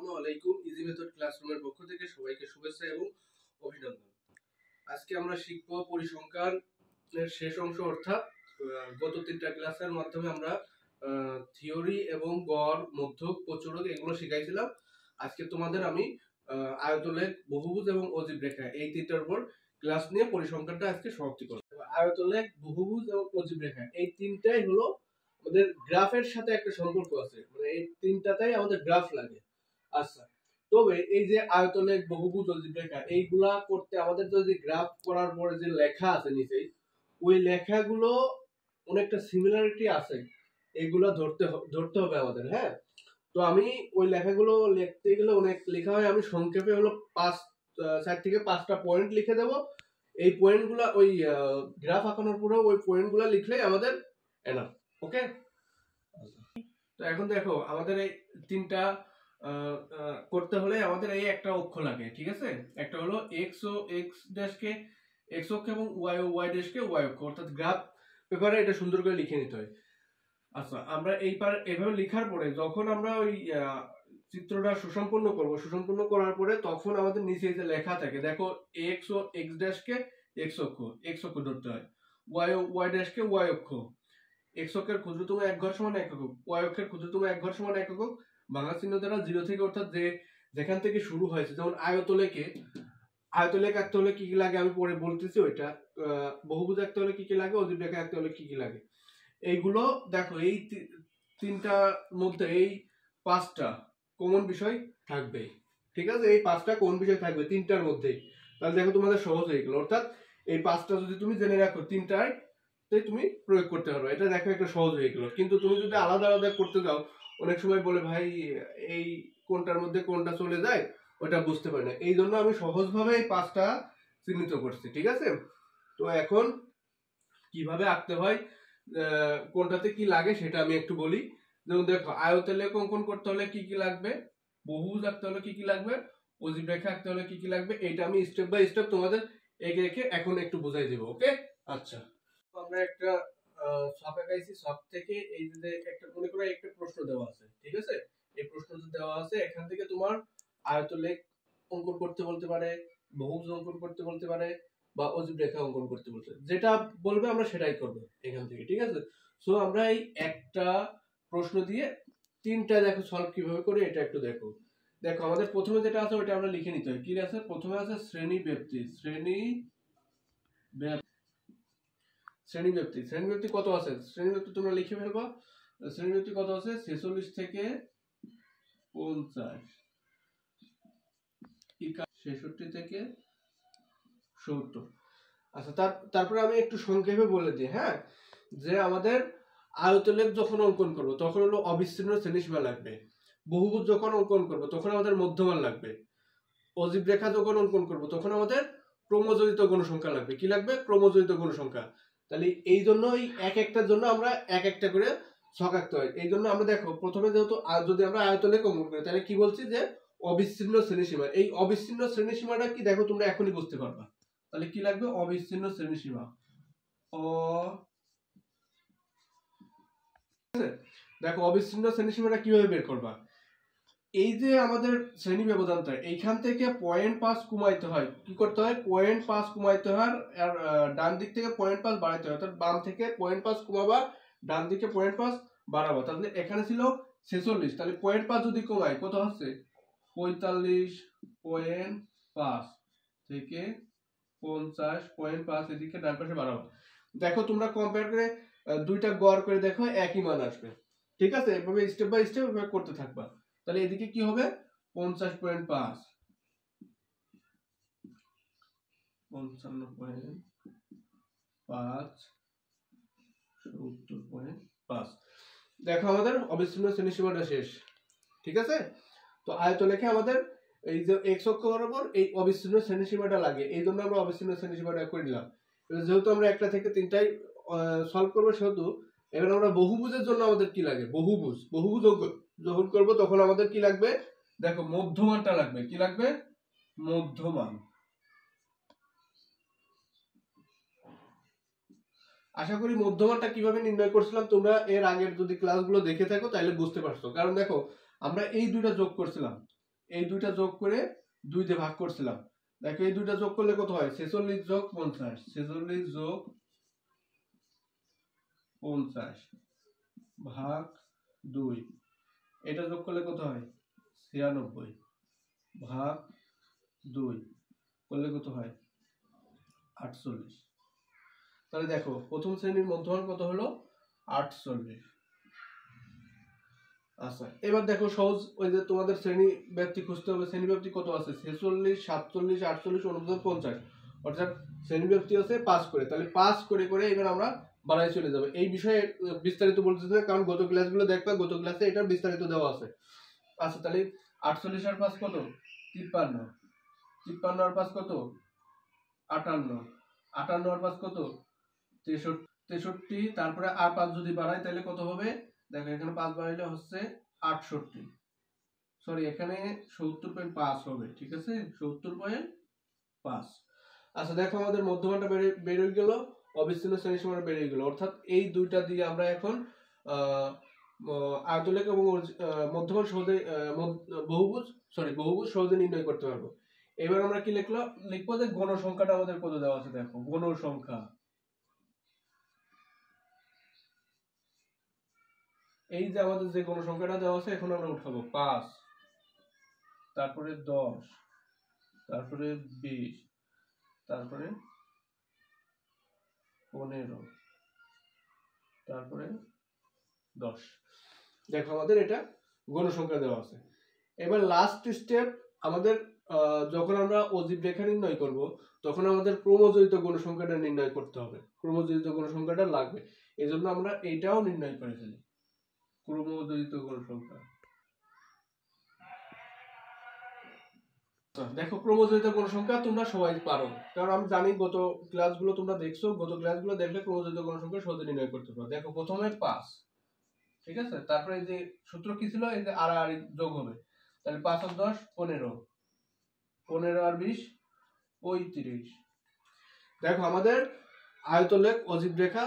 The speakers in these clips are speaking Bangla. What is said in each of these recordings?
আসসালামু আলাইকুম। ইজি মেথড ক্লাসরুমের পক্ষ থেকে সবাইকে শুভেচ্ছা এবং অভিনন্দন। আজকে আমরা শিখব পরিসংখ্যান এর শেষ অংশ, অর্থাৎ গত তিনটা ক্লাসের মাধ্যমে আমরা থিওরি এবং গড়, মধ্যক, প্রচুরক এগুলো শিখাইছিলাম। আজকে তোমাদের আমি আয়তলেখ, বহুভুজ এবং অজীব রেখা এই তিনটার উপর ক্লাস নিয়ে পরিসংখ্যানটা আজকে সমাপ্তি করব। আয়তলেখ, বহুভুজ এবং অজীব রেখা এই তিনটাই হলো আমাদের গ্রাফের সাথে একটা সম্পর্ক আছে, মানে এই তিনটাতেই আমাদের গ্রাফ লাগে। আচ্ছা, তবে এই যে আয়তলেখ, বহুভুজ, অজীব রেখা এইগুলা করতে আমাদের যদি গ্রাফ করার পরে যে লেখা আছে নিচে, ওই লেখাগুলো অনেকটা সিমিলারিটি আছে, এইগুলো ধরতে হবে আমাদের। হ্যাঁ, তো আমি ওই লেখাগুলো লিখতে গেলে অনেক লেখা হয়, আমি সংক্ষেপে হলো 4 থেকে 5টা পয়েন্ট লিখে দেব। এই পয়েন্টগুলো ওই গ্রাফ আঁকানোর পরে ওই পয়েন্টগুলো লিখলেই আমাদের এনাফ। ওকে, তো এখন দেখো আমাদের এই তিনটা করতে হলে আমাদের এই একটা অক্ষ লাগে, ঠিক আছে? একটা হলো এক্স ও এক্স ড্যাশকে এক্স অক্ষ এবং ওয়াই ও ওয়াই ড্যাশকে ওয়াই অক্ষ, অর্থাৎ গ্রাফ পেপারে এটা সুন্দর করে লিখে নিতে হয়। আচ্ছা, আমরা এইভাবে লেখার পরে যখন আমরা ওই চিত্রটা সুসম্পন্ন করার পরে তখন আমাদের নিচে যে লেখা থাকে, দেখো এক্স ও এক্স ড্যাশকে এক্স অক্ষ ধরতে হয়, ওয়াই ও ওয়াই ড্যাশকে ওয়াই অক্ষ, এক্স অক্ষের ক্ষুদ্রতম এক ঘর সমান 1 একক, ওয়াই অক্ষের ক্ষুদ্রতম এক ঘর সমান 1 একক, ভাঙা চিহ্ন দ্বারা 0 থেকে, অর্থাৎ যেখান থেকে শুরু হয়েছে। যেমন আয়তলেখ আঁকতে হলে কি কি লাগে আমি পরে বলতেছি ওইটা, বহুভুজ আঁকতে হলে কি কি লাগে, অজীব রেখা আঁকতে হলে কি কি লাগে, এইগুলো দেখো। এই তিনটার মধ্যে এই 5টা কমন বিষয় থাকবে, ঠিক আছে? এই 5টা কমন বিষয় থাকবে তিনটার মধ্যেই। তাহলে দেখো তোমাদের সহজ হয়ে গেল, অর্থাৎ এই 5টা যদি তুমি জেনে রাখো তিনটায় তুমি প্রয়োগ করতে পারবে, এটা দেখো একটা সহজ হয়ে গেল। কিন্তু তুমি যদি আলাদা আলাদা করতে যাও, অনেক সময় বলে ভাই এই কোনটার মধ্যে কোনটা চলে যায় ওটা বুঝতে পারি না, এই জন্য আমি সহজভাবে এই 5টা চিহ্নিত করছি, ঠিক আছে? তো এখন কিভাবে আঁকতে হয়, কোনটাতে কি লাগে সেটা আমি একটু বলি। যেমন দেখো, আয়তলেখ অঙ্কন করতে হলে কি কি লাগবে, বহুভুজ আঁকতে হলে কি কি লাগবে, অজীব রেখা আঁকতে হলে কি কি লাগবে, এটা আমি স্টেপ বাই স্টেপ তোমাদের একে একে এখন একটু বুঝাই দেব। ওকে, আচ্ছা, আমরা একটা ছক আঁকাইছি, ছক থেকে এই যে একটা মনে করো একটা প্রশ্ন দেওয়া আছে, ঠিক আছে? এই প্রশ্নটা দেওয়া আছে, এখান থেকে তোমার আয়তলেখ অঙ্কন করতে বলতে পারে, বহুভুজ অঙ্কন করতে বলতে পারে, বা অজীব রেখা অঙ্কন করতে বলতে পারে, যেটা বলবে আমরা সেটাই করব এখান থেকে, ঠিক আছে? সো আমরা এই একটা প্রশ্ন দিয়ে তিনটা দেখো সলভ কিভাবে করে, এটা একটু দেখো। দেখো আমাদের প্রথমে যেটা আছে ওটা আমরা লিখে নিতে হয়। কি আছে প্রথমে? আছে শ্রেণী ব্যাপ্তি। শ্রেণী ব্যাপ্তি কত আছে? শ্রেণী ব্যাপ্তি তোমরা লিখে ফেলবা। শ্রেণী ব্যাপ্তি কত আছে? 46 থেকে 50, 66 থেকে 70। আচ্ছা, তারপরে আমি একটু সংক্ষেপে বলে দিই, হ্যাঁ, যে আমাদের আয়তলেখ যখন অঙ্কন করব তখন হলো অবিচ্ছিন্ন শ্রেণীসীমা লাগবে, বহুভুজ যখন অঙ্কন করব তখন আমাদের মধ্যমান লাগবে, অজীব রেখা যখন অঙ্কন করব তখন আমাদের ক্রমযোজিত গণসংখ্যা লাগবে। কি লাগবে? ক্রমযোজিত গণসংখ্যা। তাহলে এই জন্য এই এক একটার জন্য আমরা এক একটা করে ছক আঁকতে হয়। এই জন্য আমরা দেখো প্রথমে যেহেতু যদি আমরা আয়তলেখ অঙ্কন করি তাহলে কি বলছি যে অবিচ্ছিন্ন শ্রেণীসীমা। এই অবিচ্ছিন্ন শ্রেণীসীমাটা কি দেখো তোমরা এখনই বুঝতে পারবা। তাহলে কি লাগবে? অবিচ্ছিন্ন শ্রেণীসীমা। দেখো অবিচ্ছিন্ন শ্রেণীসীমাটা কিভাবে বের করবা? এই যে আমাদের শ্রেণী ব্যবধানটা, এইখান থেকে 0.5 কমাইতে হয়। কি করতে হয়? 0.5 কমাইতে হয়, আর ডান দিক থেকে 0.5 বাড়াইতে হয়, অর্থাৎ বাম থেকে 0.5 কমাবা, ডান দিকে 0.5 বাড়াবা। তাহলে এখানে ছিল 46, তাহলে 0.5 যদি কমাই কত হচ্ছে? 45.5 থেকে 50.5 এদিকে ডান পাশে বাড়াবো। দেখো তোমরা কম্পেয়ার করে দুইটা গড় করে দেখো একই মান আসবে, ঠিক আছে? এভাবে স্টেপ বাই স্টেপ এভাবে করতে থাকবা। তাহলে এদিকে কি হবে? 50.5, 55.5, 70.5। দেখো আমাদের অবিচ্ছিন্ন শ্রেণীসীমাটা শেষ, ঠিক আছে? তো আয়তলেখে আমাদের এই যে এক্স অক্ষ বরাবর এই অবিচ্ছিন্ন শ্রেণীসীমাটা লাগে, এই জন্য আমরা অবিচ্ছিন্ন শ্রেণীসীমাটা করে নিলাম। যেহেতু আমরা একটা থেকে তিনটাই সলভ করবো, সেহেতু এবার আমরা বহুভুজের জন্য আমাদের কি লাগে? বহুভুজ যখন করব তখন আমাদের কি লাগবে? দেখো মধ্যমানটা লাগবে। কি লাগবে? মধ্যমান। আশা করি মধ্যমানটা কিভাবে নির্ণয় করছিলাম তোমরা এর আগের যদি ক্লাসগুলো দেখে থাকো তাহলে বুঝতে পারছো। কারণ দেখো আমরা এই দুইটা যোগ করছিলাম, এই দুইটা যোগ করে 2 দিয়ে ভাগ করছিলাম। দেখো এই দুইটা যোগ করলে কত হয়? 46 যোগ 50, 46 যোগ 50 ভাগ 2, এটা যোগ করলে কত হয়? 96 ভাগ 2 করলে কত হয়? 48। তাহলে দেখো প্রথম শ্রেণীর মধ্যমান কত হলো? 48। আচ্ছা, এবার দেখো সহজ, ওই যে তোমাদের শ্রেণী ব্যাপ্তি খুঁজতে হবে। শ্রেণী ব্যাপ্তি কত আছে? 46, 47, 48, 49, 50, অর্থাৎ শ্রেণী ব্যাপ্তি আছে 5 করে। তাহলে 5 করে করে এবার আমরা বাড়ায় চলে যাবে। এই বিষয়ে বিস্তারিত বলতেছে না, কারণ গত ক্লাসগুলো দেখবা, গত ক্লাসে এটার বিস্তারিত দেওয়া আছে। আচ্ছা, তাহলে 48 আর 5 কত? 53, 53 আর 5 কত? 58, 58 আর 5 কত? 63, তারপরে আর 5 যদি বাড়াই তাহলে কত হবে? দেখো এখানে 5 বাড়াইলে হচ্ছে 68, সরি এখানে 70.5 হবে, ঠিক আছে, 70.5। আচ্ছা দেখো আমাদের মধ্যমানটা বেড়ে গেল, অবিচ্ছিন্ন শ্রেণী সীমাটা বেড়ে গেল, অর্থাৎ এই দুইটা দিয়ে আমরা এখন আয়তলেখ এবং মধ্যমান সহজে বহুভুজ সহজে নির্ণয় করতে পারবো। এবার আমরা কি লিখবো যে গণ সংখ্যাটা আমাদের কত দেওয়া আছে। দেখো গণ সংখ্যা, এই যে আমাদের যে গণ সংখ্যাটা দেওয়া আছে এখন আমরা উঠাবো 5, তারপরে 10, তারপরে 20, তারপরে 15, তারপরে 10। দেখো আমাদের এটা গণসংখ্যা দেওয়া আছে। এবার লাস্ট স্টেপ আমাদের, যখন আমরা অজীব রেখা নির্ণয় করব তখন আমাদের ক্রমজড়িত গণসংখ্যাটা নির্ণয় করতে হবে। ক্রমজড়িত গণসংখ্যাটা লাগবে, এই জন্য আমরা এইটাও নির্ণয় করে ফেলি, ক্রমজড়িত গণসংখ্যা। দেখো ক্রমজড়িত গণসংখ্যা তোমরা সবাই পারো, কারণ আমি জানি গত ক্লাসগুলো তোমরা দেখছো, গত ক্লাসগুলো দেখলে ক্রমজড়িত গণসংখ্যা সহজে নির্ণয় করতে পারো। দেখো প্রথমে 5, ঠিক আছে, তারপরে এই যে সূত্র কি ছিল, এই যে আর আর যোগ হবে, তাহলে 5 আর 10 15, 15 আর 20 35। দেখো আমাদের আয়তলেখ, অজীব রেখা,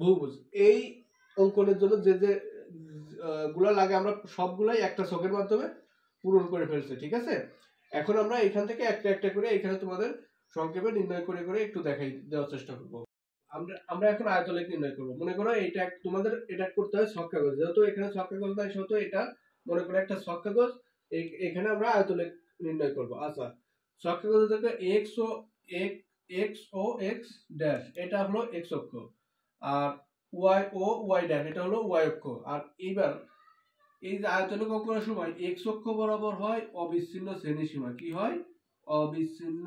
বহুভুজ এই অঙ্কনের জন্য যে যে গুলা লাগে আমরা সবগুলাই একটা ছকের মাধ্যমে পূরণ করে ফেলছি, ঠিক আছে। এখন আমরা এখান থেকে একটা একটা করে এখানে তোমাদের সংক্ষেপে নির্ণয় করে করে একটু দেখাই দেওয়ার চেষ্টা করব। আমরা এখন আয়তলেখ নির্ণয় করব। মনে করো এটা তোমাদের এটা করতে হয় ছক কাগজ, যেহেতু এখানে ছক কাগজ নাই সেহেতু এটা মনে করো একটা ছক কাগজ, এখানে আমরা আয়তলেখ নির্ণয় করব। আচ্ছা, ছক কাগজে দেখো এক্স ও এক্স ড্যাশ এটা হলো এক্স অক্ষ, আর ওয়াই ও ওয়াই ড্যাশ এটা হলো ওয়াই অক্ষ। আর এইবার এই যে আয়তলেখ অঙ্কনের সময় এক্স অক্ষ বরাবর হয় অবিচ্ছিন্ন শ্রেণীসীমা। কি হয়? অবিচ্ছিন্ন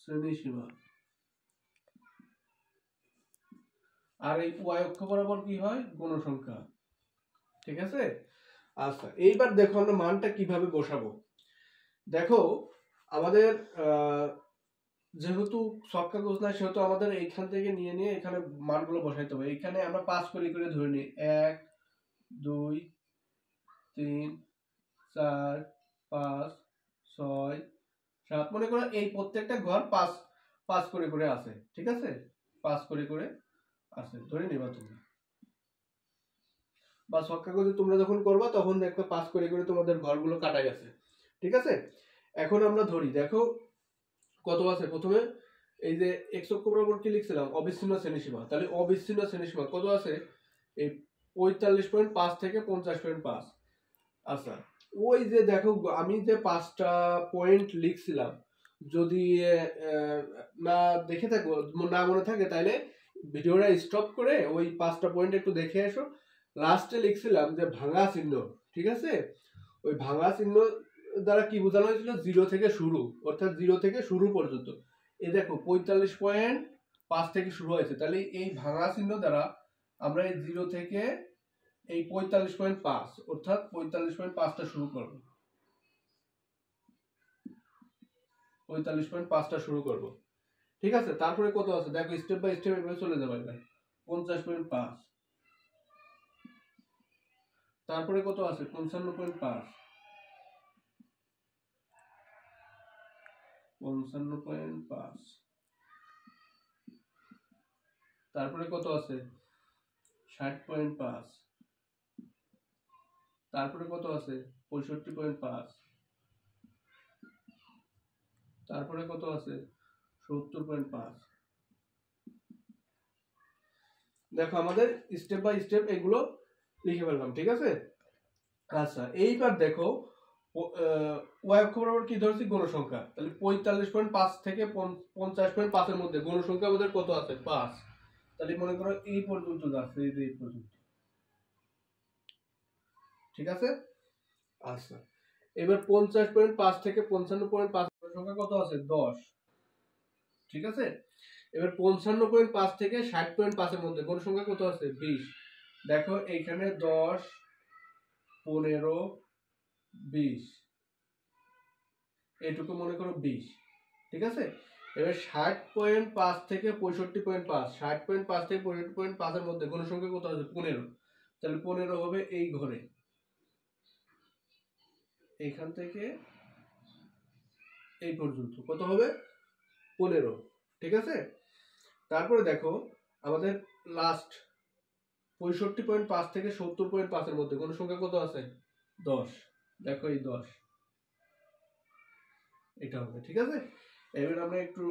শ্রেণীসীমা। আর এই ওয়াই অক্ষ বরাবর কি হয়? গণসংখ্যা, ঠিক আছে। আচ্ছা, এইবার দেখো আমরা মানটা কিভাবে বসাবো। দেখো আমাদের যেহেতু ছক কাগজ নাই সেহেতু আমাদের এইখান থেকে নিয়ে নিয়ে এখানে মানগুলো বসাইতে হবে। এখানে আমরা 5 করে করে ধরে নিই, 1 2 3 4 5 6 7, মনে করো এই প্রত্যেকটা ঘর 5 5 করে করে আছে, ঠিক আছে, 5 করে করে আছে ধরে নিবা তুমি, বা ছক কাগজে তোমরা যখন করবা তখন দেখবে 5 করে করে তোমাদের ঘরগুলো কাটাই আছে, ঠিক আছে। এখন আমরা ধরি, দেখো কত আছে। প্রথমে এই যে এক্স অক্ষ বরাবর কি লিখছিলাম? অবিচ্ছিন্ন শ্রেণীসীমা। তাহলে অবিচ্ছিন্ন শ্রেণীসীমা কত আছে? এই 45.5 থেকে 50.5। আচ্ছা, ওই যে দেখো আমি যে 5টা পয়েন্ট লিখছিলাম, যদি না দেখে থাকো, না মনে থাকে, তাহলে ভিডিওটা স্টপ করে ওই 5টা পয়েন্ট একটু দেখে এসো। লাস্টে লিখছিলাম যে ভাঙা চিহ্ন, ঠিক আছে, ওই ভাঙা চিহ্ন দ্বারা কি বোঝানো হয়েছিল? 0 থেকে শুরু, অর্থাৎ 0 থেকে শুরু পর্যন্ত। এই দেখো 45.5 থেকে শুরু হয়েছে, তাহলে এই ভাঙা চিহ্ন দ্বারা আমরা এই 0 থেকে এই 45.5 অর্থাৎ 45.5টা শুরু করব, 45.5টা শুরু করব, ঠিক আছে। তারপরে কত আছে দেখো, স্টেপ বাই স্টেপ এভাবে চলে যাবে। 50.5, তারপরে কত আছে? 55.5, 55.5, তারপরে কত আছে? 60.5, তারপরে কত আছে 65.5, তারপরে কত আছে 70.5। দেখো আমাদের স্টেপ বাই স্টেপ এগুলো লিখে ফেললাম, ঠিক আছে। আচ্ছা এইবার দেখো ওয়াই অক্ষ বরাবর কি ধরছি গণসংখ্যা, তাহলে 45.5 থেকে 50.5 এর মধ্যে গণসংখ্যা আমাদের কত আছে 5। তাহলে মনে করো এই পর্যন্ত যাচ্ছে, এই পর্যন্ত, ঠিক আছে। আচ্ছা এবার 50.5 থেকে 55.5 সংখ্যা কত আছে 10, ঠিক আছে। এবার 55.5 থেকে 60.5 এর মধ্যে কোন সংখ্যা কত আছে 20। দেখো এইখানে 10, 15, 20, এইটুকু মনে করো 20, ঠিক আছে। এবার 60.5 থেকে 65.5, 60.5 থেকে 65.5 এর মধ্যে কোন সংখ্যা কত আছে 15। তাহলে 15 হবে এই ঘরে, এইখান থেকে এই পর্যন্ত কত হবে 15, ঠিক আছে। তারপরে দেখো আমাদের লাস্ট 65.5 থেকে 70.5 এর মধ্যে কোন সংখ্যা কত আছে 10। দেখো এই 10, এটা হবে, ঠিক আছে। এবার আমরা একটু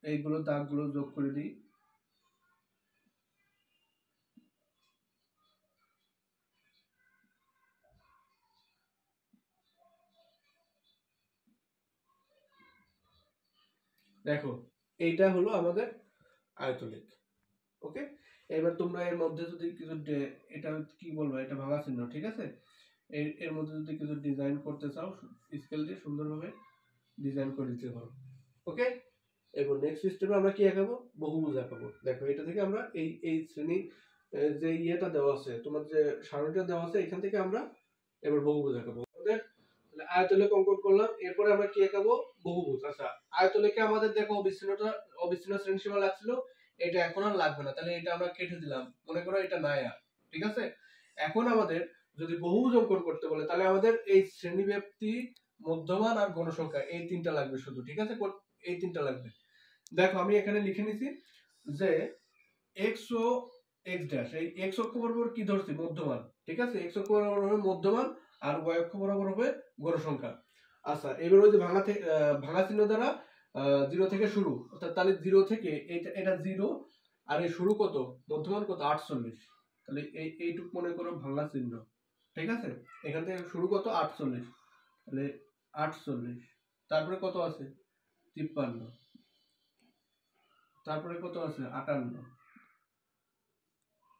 এইগুলো দাগগুলো যোগ করে দিই। দেখো এইটা হলো আমাদের আয়তলেখ, ওকে। এবার তোমরা এর মধ্যে যদি কিছু এটা কি বলবো, এটা ভাঙা চিহ্ন, ঠিক আছে। এর মধ্যে যদি কিছু ডিজাইন করতে চাও স্কেল দিয়ে সুন্দরভাবে ডিজাইন করে দিতে পারো, ওকে। এবার নেক্সট স্টেপে আমরা কি আঁকাবো বহুভুজ আঁকাবো। দেখো এটা থেকে আমরা এই শ্রেণী যে ইয়েটা দেওয়া আছে, তোমার যে সারণীটা দেওয়া আছে, এখান থেকে আমরা এবার বহুভুজ আঁকাবো। আমাদের আয়তলেখ অঙ্কন করলাম, এরপরে আমরা কি আঁকাবো বহুভুজ। আচ্ছা আয়তলেখে আমাদের দেখো অবিচ্ছিন্ন শ্রেণীসীমা লাগছিল, এটা এখন আর লাগবে না, তাহলে এটা আমরা কেটে দিলাম, মনে করো এটা নাই আর, ঠিক আছে। এখন আমাদের যদি বহুভুজ অঙ্কন করতে বলে তাহলে আমাদের এই শ্রেণীব্যাপ্তি, মধ্যমান আর গণসংখ্যা এই তিনটা লাগবে শুধু, ঠিক আছে। এই তিনটা লাগবে। দেখো আমি এখানে লিখে নিছি যে এক্স ও এক্স ড্যাশ, এই এক্স অক্ষ বরাবর কি ধরছি মধ্যমান, ঠিক আছে। এক্স অক্ষ বরাবর হবে মধ্যমান আর ওয়াই অক্ষ বরাবর হবে গণসংখ্যা। আচ্ছা এবার ওই যে ভাঙা চিহ্ন দ্বারা 0 থেকে শুরু, অর্থাৎ তাহলে 0 থেকে এটা 0 আর এই শুরু কত মধ্যমান কত 48, তাহলে এইটুক মনে করো ভাঙা চিহ্ন, ঠিক আছে। এখান থেকে শুরু কত 48, তাহলে 48, তারপরে কত আছে 53, তারপরে কত আছে 58,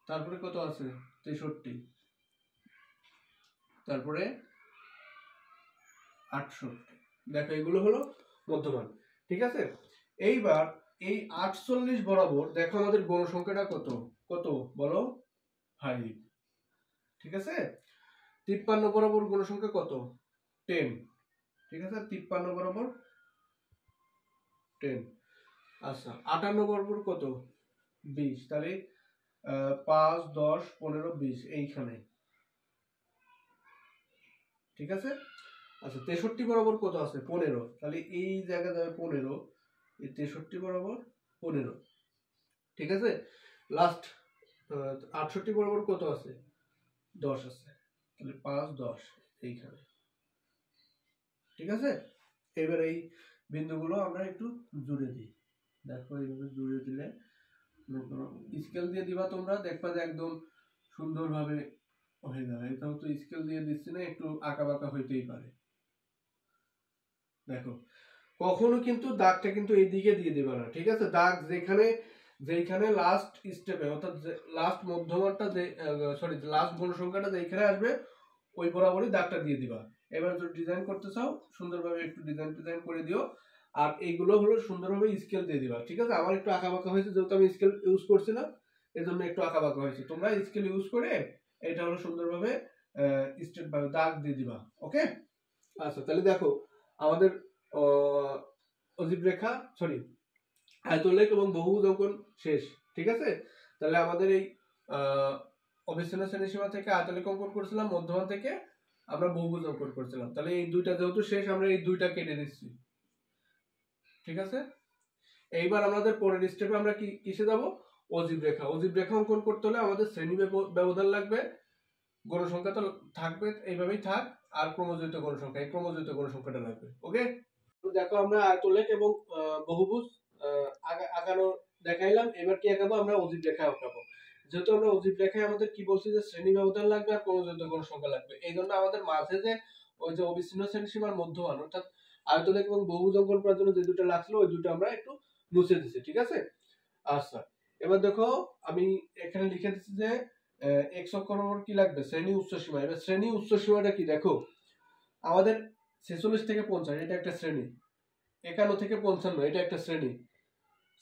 তারপরে কত আছে 63, তারপরে 68। দেখো এগুলো হলো মধ্যমান, ঠিক আছে। এইবার এই 48 বরাবর দেখো আমাদের গণসংখ্যাটা কত কত বলো 5, ঠিক আছে। 53 বরাবর গণসংখ্যা কত 10, ঠিক আছে। 53 বরাবর 10। আচ্ছা 58 বরাবর কত 20, তাহলে 5, 10, 15, 20 এইখানে, ঠিক আছে। আচ্ছা 63 বরাবর কত আছে 15, তাহলে এই জায়গা যাবে 15, এই 63 বরাবর 15, ঠিক আছে। লাস্ট 68 বরাবর কত আছে 10 আছে, তাহলে 5, 10 এইখানে, ঠিক আছে। এবার এই বিন্দুগুলো আমরা একটু জুড়ে দিই। দেখো এইভাবে জুড়ে দিলে স্কেল দিয়ে দিবা তোমরা, দেখবা যে একদম সুন্দরভাবে হয়ে যাবে। এটাও তো স্কেল দিয়ে দিচ্ছি না, একটু আঁকা বাঁকা হইতেই পারে। দেখো কখনো কিন্তু দাগটা কিন্তু এইদিকে দিয়ে দিবা না, ঠিক আছে। দাগ যেখানে লাস্ট স্টেপে, অর্থাৎ লাস্ট মধ্যমানটা যে সরি লাস্ট গণসংখ্যাটা যেখানে আসবে ওই বরাবরই দাগটা দিয়ে দিবা। এবার যদি ডিজাইন করতে চাও সুন্দরভাবে একটু ডিজাইন করে দিও। আর এইগুলো হলো সুন্দরভাবে স্কেল দিয়ে দিবা, ঠিক আছে। আমার একটু আঁকা বাঁকা হয়েছে যেহেতু আমি স্কেল ইউজ করছি না, এজন্য একটু আঁকা বাঁকা হয়েছে। তোমরা স্কেল ইউজ করে এটা হলো সুন্দরভাবে স্টেপ ভাবে দাগ দিয়ে দিবা, ওকে। আচ্ছা তাহলে দেখো আমাদের অজীব রেখা সরি আয়তলেখ এবং বহুভুজ অঙ্কন শেষ, ঠিক আছে। তাহলে আমাদের এই অবিচ্ছিন্ন শ্রেণীসীমা থেকে আয়তলেখ অঙ্কন করেছিলাম, মধ্যমান থেকে আমরা বহুভুজ অঙ্কন করেছিলাম। তাহলে এই দুইটা যেহেতু শেষ আমরা এই দুইটা কেটে দিচ্ছি, ঠিক আছে। এইবার আমাদের পরের স্টেপে আমরা কিসে যাব অজীব রেখা অঙ্কন করতে হলে আমাদের শ্রেণী ব্যবধান লাগবে গণসংখ্যা তো থাকবে, এইভাবেই থাক। আর ক্রমযুক্ত গণসংখ্যা, এই ক্রমযুক্ত গণসংখ্যাটা লাগবে। ওকে, দেখো আমরা আয়তলেখ এবং বহুভুজ আঁকানো দেখাইলাম। এবার কি আঁকাবো? আমরা অজীব রেখা আঁকাবো। যেহেতু আমরা অজীব রেখায় আমাদের কি বলছি যে শ্রেণী ব্যবধান লাগবে আর ক্রমযুক্ত গণসংখ্যা লাগবে, এই জন্য আমাদের মাঝে যে ওই যে অবিচ্ছিন্ন শ্রেণীসীমার মধ্যমান অর্থাৎ আয়তলেখ এবং বহুভুজ অঙ্কন করার জন্য যে দুটো লাগছিল ওই দুটো আমরা একটু মুছে দিচ্ছি। ঠিক আছে? আচ্ছা, এবার দেখো আমি এখানে লিখে দিচ্ছি যে এক্স অক্ষ বরাবর কি লাগবে? শ্রেণী উচ্চ সীমা। এবার শ্রেণী উচ্চ সীমাটা কি দেখো, আমাদের 46 থেকে 50 এটা একটা শ্রেণী, 51 থেকে 55 এটা একটা শ্রেণী,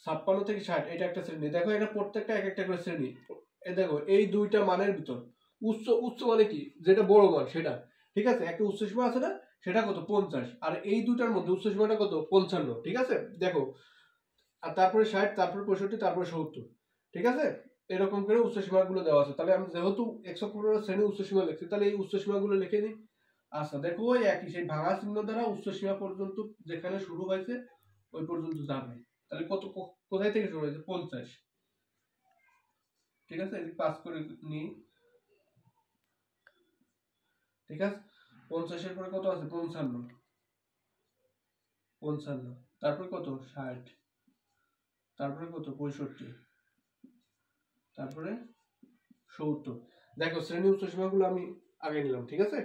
56 থেকে 60 এটা একটা শ্রেণী। দেখো এটা প্রত্যেকটা এক একটা করে শ্রেণী। এই দেখো এই দুইটা মানের ভিতর উচ্চ উচ্চ মানে কি, যেটা বড় মান সেটা। ঠিক আছে, একটা উচ্চ সীমা আছে না, সেটা কত? 50। আর এই দুইটার মধ্যে উচ্চ সীমাটা কত? 55। ঠিক আছে, দেখো, আর তারপরে 60, তারপরে 65, তারপরে 70। ঠিক আছে, এরকম করে উচ্চ সীমাগুলো দেওয়া আছে। তাহলে আমি যেহেতু 115 শ্রেণী উচ্চ সীমা লিখছি, তাহলে এই উচ্চ সীমাগুলো লিখে দিই। আচ্ছা, দেখো ওই একই সেই ভাঙা চিহ্ন দ্বারা উচ্চ সীমা পর্যন্ত যেখানে শুরু হয়েছে ওই পর্যন্ত যাবে। তাহলে কত, কোথায় থেকে শুরু হয়েছে? 50। ঠিক আছে, এই পাস করে নিই। ঠিক আছে, 50-এর পরে কত আছে? 55। 55, তারপরে কত? 60, তারপরে কত? 65, তারপরে 70। দেখো শ্রেণী উচ্চ সীমাগুলো আমি আগে নিলাম। ঠিক আছে,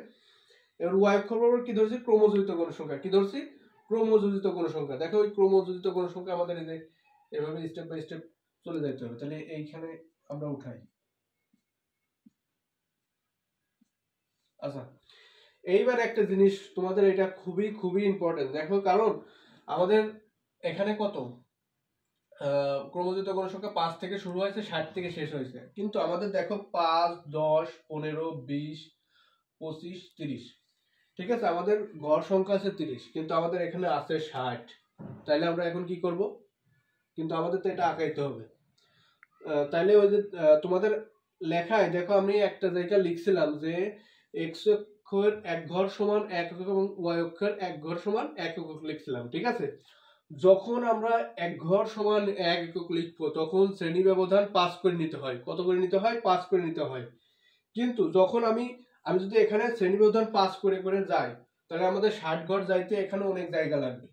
এবার ওয়াই অক্ষ বরাবর কি ধরছি? ক্রমযোজিত গণসংখ্যা। কি ধরছি? ক্রমযোজিত গণসংখ্যা। দেখো ওই ক্রমযোজিত গণসংখ্যা আমাদের এই যে এভাবে স্টেপ বাই স্টেপ চলে যেতে হবে। তাহলে এইখানে আমরা উঠাই। আচ্ছা, এইবার একটা জিনিস তোমাদের এটা খুবই খুবই ইম্পর্টেন্ট দেখো, কারণ আমাদের এখানে কত ক্রমযুক্ত গণসংখ্যা 5 থেকে শুরু হয়েছে, 60 থেকে শেষ হয়েছে। কিন্তু আমাদের দেখো 5, 10, 15, 20, 25, 30। ঠিক আছে, আমাদের গড় সংখ্যা আছে 30, কিন্তু আমাদের এখানে আছে 60। তাইলে আমরা এখন কি করব? কিন্তু আমাদের তো এটা আঁকাইতে হবে। তাইলে ওই যে তোমাদের লেখায় দেখো আমি একটা জায়গা লিখছিলাম যে এক্স অক্ষের এক ঘর সমান 1 একক এবং ওয়াই অক্ষের এক ঘর সমান 1 একক লিখছিলাম। ঠিক আছে, যখন আমরা এক ঘর সমান 1 একক লিখবো তখন শ্রেণী ব্যবধান 5 করে নিতে হয়। কত করে নিতে হয়? 5 করে নিতে হয়। কিন্তু যখন আমি যদি এখানে শ্রেণী ব্যবধান 5 করে করে যাই, তাহলে আমাদের 60 ঘর যাইতে এখানে অনেক জায়গা লাগবে।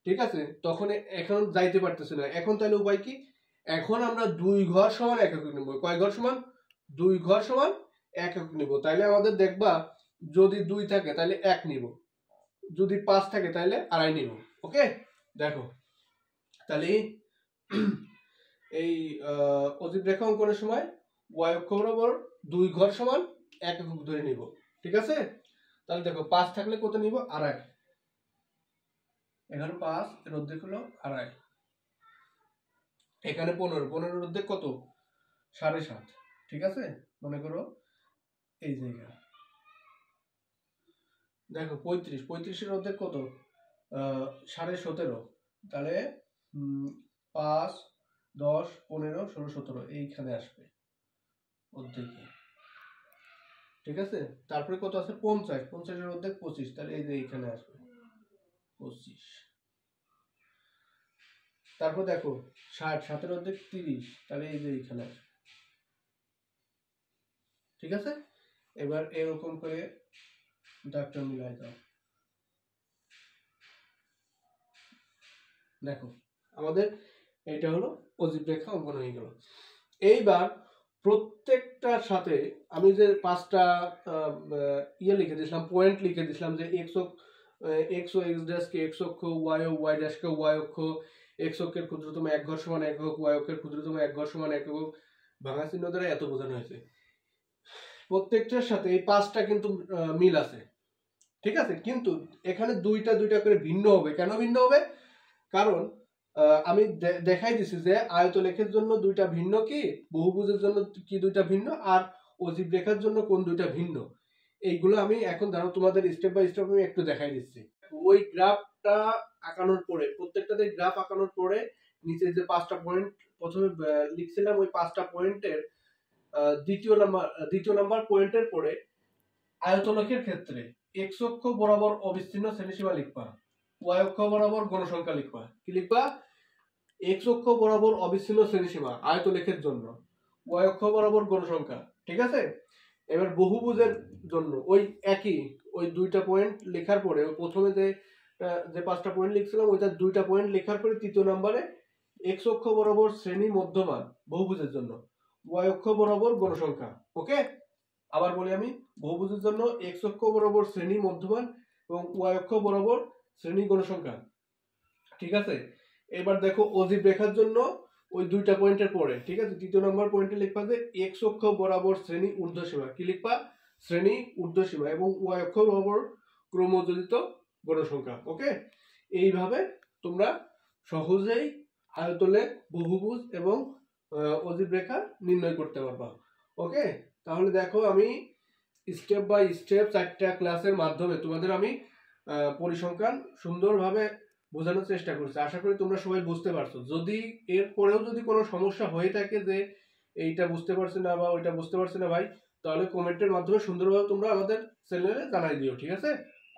ঠিক আছে, তখন এখন যাইতে পারতেছে না। এখন তাহলে উপায় কি? এখন আমরা 2 ঘর সমান 1 একক নিব। কয় ঘর সমান? 2 ঘর সমান 1 একক নিব। তাইলে আমাদের দেখবা যদি 2 থাকে তাহলে 1 নিব, যদি 5 থাকে তাহলে আড়াই নিব। ওকে, দেখো তাহলে এই অজীব রেখা অঙ্কনের সময় ওয়াই অক্ষ বরাবর 2 ঘর সমান 1 একক ধরে নিব। ঠিক আছে, তাহলে দেখো 5 থাকলে কত নিব? আড়াই। এখানে 5 এর অর্ধেক হলো আড়াই। এখানে 15, 15 এর অর্ধেক কত? 7.5। ঠিক আছে, মনে করো এই জায়গা। দেখো 35, 35 এর অর্ধেক কত? 17.5। তাহলে 5, 10, 15, 16, 17 এইখানে আসবে অর্ধেকে। ঠিক আছে, তারপরে কত আছে? 50, 50 এর অর্ধেক 25, তাহলে এই যে এইখানে আসবে 25। তারপর দেখো 60, 7 এর অর্ধেক 30, তাহলে এই যে এইখানে আসবে। ঠিক আছে, এবার এরকম করে দাগটা মিলাই দাও। দেখো আমাদের এটা হলো অজীব রেখা অঙ্কন হয়ে গেল। এইবার প্রত্যেকটার সাথে আমি যে 5টা ইয়ে লিখে দিয়েছিলাম, পয়েন্ট লিখে দিয়েছিলাম যে এক্স ও এক্স ড্যাশ কে এক্স অক্ষ, ওয়াই ও ওয়াই ড্যাশ কে ওয়াই অক্ষ, এক্স অক্ষের ক্ষুদ্রতম এক ঘর সমান 1 একক, ওয়াই অক্ষের ক্ষুদ্রতম এক ঘর সমান 1 একক, ভাঙা চিহ্ন দ্বারা এত বোঝানো হয়েছে। প্রত্যেকটার সাথে এই 5টা কিন্তু মিল আছে। ঠিক আছে, কিন্তু এখানে দুইটা দুইটা করে ভিন্ন হবে। কেন ভিন্ন হবে? কারণ আমি দেখাই দিছি যে আয়তলেখের জন্য দুইটা ভিন্ন কি, বহুভুজের জন্য কি দুইটা ভিন্ন, আর অজীব রেখার জন্য কোন দুইটা ভিন্ন, এইগুলো আমি এখন ধরো তোমাদের স্টেপ বাই স্টেপ আমি একটু দেখাই দিচ্ছি। ওই গ্রাফটা আঁকানোর পরে, প্রত্যেকটাতে গ্রাফ আঁকানোর পরে নিচে যে 5টা পয়েন্ট প্রথমে লিখছিলাম, ওই 5টা পয়েন্টের দ্বিতীয় নাম্বার পয়েন্টের পরে আয়তলেখের ক্ষেত্রে এক্স অক্ষ বরাবর অবিচ্ছিন্ন শ্রেণীসীমা লিখবা, ওয়াই অক্ষ বরাবর গণসংখ্যা লিখবা। কি লিখবা? এক্স অক্ষ বরাবর অবিচ্ছিন্ন শ্রেণীসীমা আয়তলেখের জন্য, ওয়াই অক্ষ বরাবর গণসংখ্যা। ঠিক আছে, এবার বহুভুজের জন্য ওই একই ওই দুইটা পয়েন্ট লেখার পরে প্রথমে যে 5টা পয়েন্ট লিখছিলাম ওইটা 2টা পয়েন্ট লেখার পরে তৃতীয় নম্বরে এক্স অক্ষ বরাবর শ্রেণী মধ্যমান বহুভুজের জন্য, ওয়াই অক্ষ বরাবর গণসংখ্যা। ওকে, আবার বলি আমি, বহুভুজের জন্য এক্স অক্ষ বরাবর শ্রেণী মধ্যমান এবং ওয়াই অক্ষ বরাবর শ্রেণী গণসংখ্যা। ঠিক আছে, এবার দেখো অজীব রেখার জন্য ওই দুইটা পয়েন্টের পরে, ঠিক আছে, তৃতীয় নম্বর পয়েন্টে লিখবা যে এক্স অক্ষ বরাবর শ্রেণী ঊর্ধ্বসীমা, কি লিখবা, শ্রেণী ঊর্ধ্বসীমা, এবং ওয়াই অক্ষ বরাবর ক্রমযোজিত গণসংখ্যা। ওকে, এইভাবে তোমরা সহজেই আয়তলে বহুভুজ এবং অজীব রেখা নির্ণয় করতে পারবা। ওকে, তাহলে দেখো আমি স্টেপ বাই স্টেপ 4টা ক্লাসের মাধ্যমে তোমাদের আমি পরিসংখ্যান সুন্দরভাবে বোঝানোর চেষ্টা করছি। আশা করি তোমরা সবাই বুঝতে পারছো। যদি এর পরেও যদি কোনো সমস্যা হয়ে থাকে যে এইটা বুঝতে পারছি না বা ওইটা বুঝতে পারছি না ভাই, তাহলে কমেন্টের মাধ্যমে সুন্দরভাবে তোমরা আমাদের চ্যানেলে জানাই দিও, ঠিক আছে।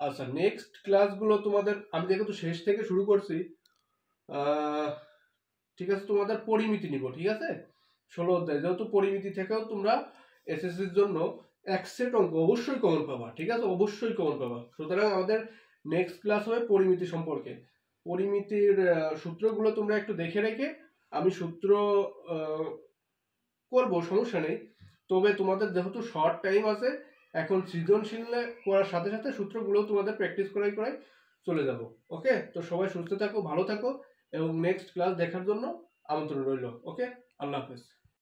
আচ্ছা, নেক্সট ক্লাসগুলো তোমাদের আমি যেহেতু শেষ থেকে শুরু করছি, ঠিক আছে, তোমাদের পরিমিতি নিব, ঠিক আছে, 16 অধ্যায়, যেহেতু পরিমিতি থেকেও তোমরা এসএসসির জন্য এক সেট অঙ্ক অবশ্যই কমন পাবা, ঠিক আছে, অবশ্যই কমন পাবা। সুতরাং আমাদের নেক্সট ক্লাস হবে পরিমিতি সম্পর্কে। পরিমিতির সূত্রগুলো তোমরা একটু দেখে রেখে, আমি সূত্র করব, সমস্যা নেই, তবে তোমাদের যেহেতু শর্ট টাইম আছে, এখন সৃজনশীল করার সাথে সাথে সূত্রগুলো তোমাদের প্র্যাকটিস করাই চলে যাব। ওকে, তো সবাই সুস্থ থাকো, ভালো থাকো, এবং নেক্সট ক্লাস দেখার জন্য আমন্ত্রণ রইল। ওকে, আল্লাহ হাফেজ।